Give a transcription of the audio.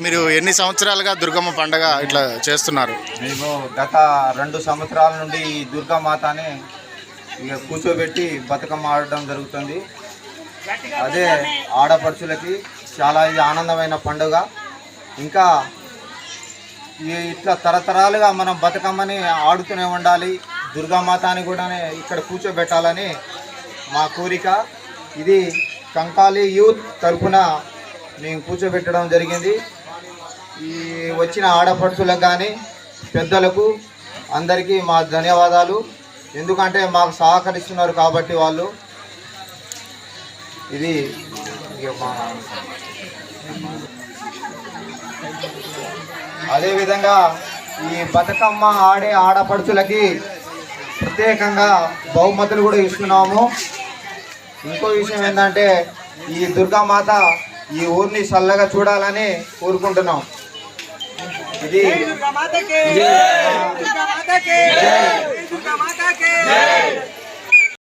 మీరు ఎన్ని సంవత్సరాలుగా దుర్గమ్మ పండగ ఇట్లా చేస్తున్నారు? మేము గత 2 సంవత్సరాల నుండి ఈ దుర్గామాతని ఇక కూర్చోబెట్టి బతుకమ్మ ఆడడం జరుగుతుంది. అదే ఆడపడుచులకి చాలా ఇది ఆనందమైన పండుగ. ఇంకా ఇట్లా తరతరాలుగా మనం బతుకమ్మని ఆడుతూనే ఉండాలి, దుర్గామాతని కూడా ఇక్కడ కూర్చోబెట్టాలని మా కోరిక. ఇది కంకాలి యూత్ తరఫున మేము కూర్చోబెట్టడం జరిగింది. ఈ వచ్చిన ఆడపడుచులకు కానీ పెద్దలకు అందరికీ మా ధన్యవాదాలు. ఎందుకంటే మాకు సహకరిస్తున్నారు కాబట్టి వాళ్ళు. ఇది అదేవిధంగా ఈ బతుకమ్మ ఆడే ఆడపడుచులకి ప్రత్యేకంగా బహుమతులు కూడా ఇస్తున్నాము. ఇంకో విషయం ఏంటంటే ఈ దుర్గామాత ఈ ఊరిని చల్లగా చూడాలని కోరుకుంటున్నాం. ఇది